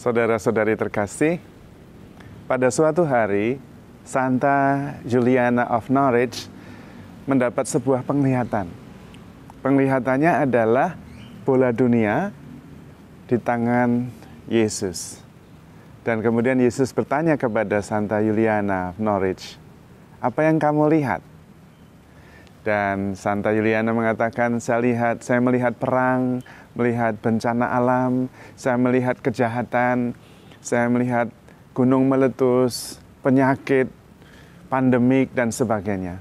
Saudara-saudari terkasih, pada suatu hari, Santa Juliana of Norwich mendapat sebuah penglihatan. Penglihatannya adalah bola dunia di tangan Yesus. Dan kemudian Yesus bertanya kepada Santa Juliana of Norwich, "Apa yang kamu lihat?" Dan Santa Juliana mengatakan, saya melihat perang, melihat bencana alam, saya melihat kejahatan, saya melihat gunung meletus, penyakit, pandemik, dan sebagainya.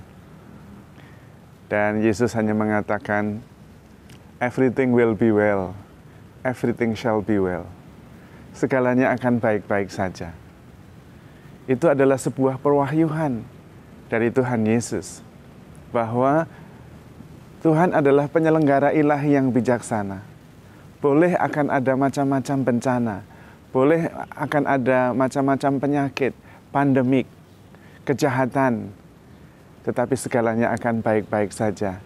Dan Yesus hanya mengatakan, "Everything will be well, everything shall be well." Segalanya akan baik-baik saja. Itu adalah sebuah perwahyuan dari Tuhan Yesus, bahwa Tuhan adalah penyelenggara ilahi yang bijaksana. Boleh akan ada macam-macam bencana, boleh akan ada macam-macam penyakit, pandemik, kejahatan, tetapi segalanya akan baik-baik saja.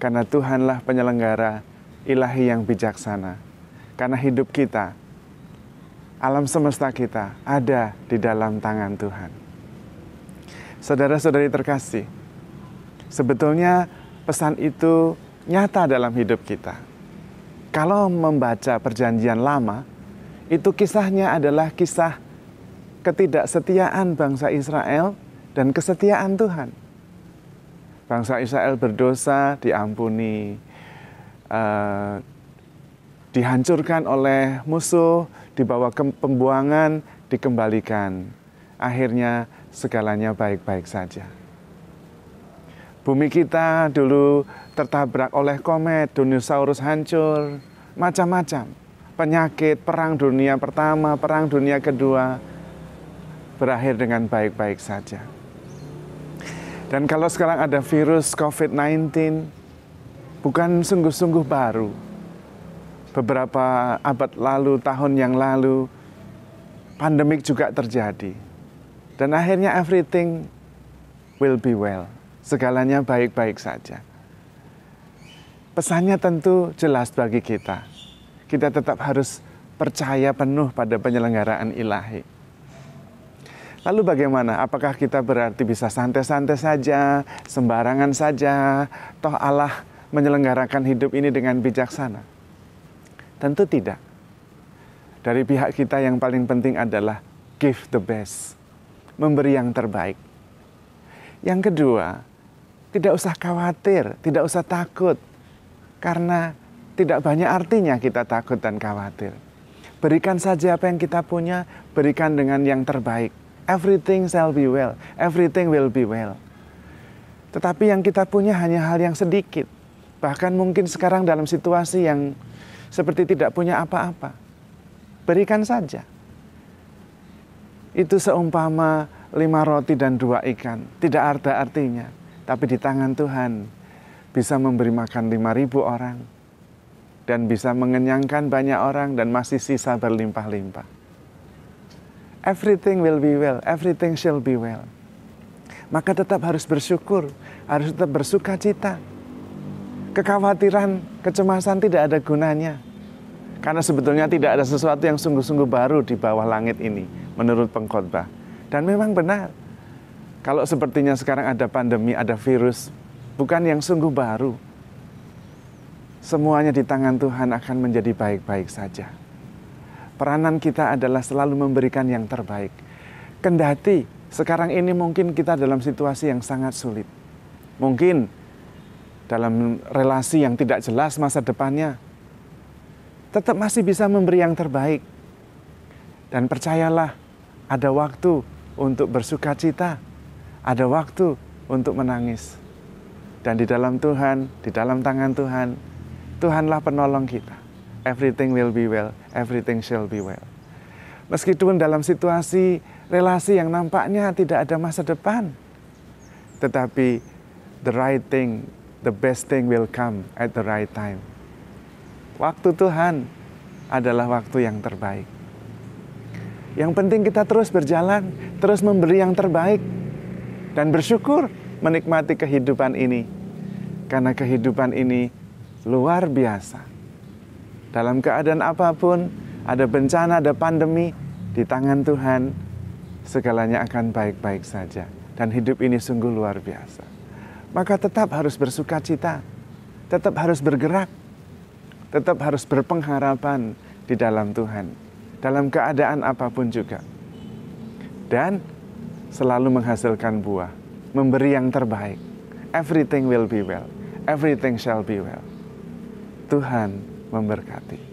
Karena Tuhanlah penyelenggara ilahi yang bijaksana. Karena hidup kita, alam semesta kita ada di dalam tangan Tuhan. Saudara-saudari terkasih, sebetulnya pesan itu nyata dalam hidup kita. Kalau membaca Perjanjian Lama, itu kisahnya adalah kisah ketidaksetiaan bangsa Israel dan kesetiaan Tuhan. Bangsa Israel berdosa, diampuni, dihancurkan oleh musuh, dibawa ke pembuangan, dikembalikan. Akhirnya segalanya baik-baik saja. Bumi kita dulu tertabrak oleh komet, dinosaurus hancur, macam-macam. Penyakit, perang dunia pertama, perang dunia kedua, berakhir dengan baik-baik saja. Dan kalau sekarang ada virus COVID-19, bukan sungguh-sungguh baru. Beberapa abad lalu, tahun yang lalu, pandemik juga terjadi. Dan akhirnya everything will be well. Segalanya baik-baik saja. Pesannya tentu jelas bagi kita. Kita tetap harus percaya penuh pada penyelenggaraan ilahi. Lalu bagaimana? Apakah kita berarti bisa santai-santai saja, sembarangan saja, toh Allah menyelenggarakan hidup ini dengan bijaksana? Tentu tidak. Dari pihak kita yang paling penting adalah give the best, memberi yang terbaik. Yang kedua, tidak usah khawatir, tidak usah takut, karena tidak banyak artinya kita takut dan khawatir. Berikan saja apa yang kita punya, berikan dengan yang terbaik. Everything shall be well, everything will be well. Tetapi yang kita punya hanya hal yang sedikit. Bahkan mungkin sekarang dalam situasi yang seperti tidak punya apa-apa. Berikan saja. Itu seumpama 5 roti dan 2 ikan. Tidak ada artinya. Tapi di tangan Tuhan bisa memberi makan 5.000 orang. Dan bisa mengenyangkan banyak orang dan masih sisa berlimpah-limpah. Everything will be well, everything shall be well. Maka tetap harus bersyukur, harus tetap bersuka cita. Kekhawatiran, kecemasan tidak ada gunanya. Karena sebetulnya tidak ada sesuatu yang sungguh-sungguh baru di bawah langit ini, menurut pengkhotbah. Dan memang benar, kalau sepertinya sekarang ada pandemi, ada virus, bukan yang sungguh baru. Semuanya di tangan Tuhan akan menjadi baik-baik saja. Peranan kita adalah selalu memberikan yang terbaik. Kendati sekarang ini mungkin kita dalam situasi yang sangat sulit. Mungkin dalam relasi yang tidak jelas masa depannya, tetap masih bisa memberi yang terbaik. Dan percayalah, ada waktu untuk bersuka cita, ada waktu untuk menangis. Dan di dalam Tuhan, di dalam tangan Tuhan, Tuhanlah penolong kita. Everything will be well, everything shall be well. Meskipun dalam situasi relasi yang nampaknya tidak ada masa depan, tetapi the right thing, the best thing will come at the right time. Waktu Tuhan adalah waktu yang terbaik. Yang penting kita terus berjalan, terus memberi yang terbaik, dan bersyukur menikmati kehidupan ini. Karena kehidupan ini luar biasa. Dalam keadaan apapun, ada bencana, ada pandemi, di tangan Tuhan segalanya akan baik-baik saja. Dan hidup ini sungguh luar biasa. Maka tetap harus bersukacita, tetap harus bergerak, tetap harus berpengharapan di dalam Tuhan, dalam keadaan apapun juga. Dan selalu menghasilkan buah, memberi yang terbaik. Everything will be well, everything shall be well. Tuhan memberkati.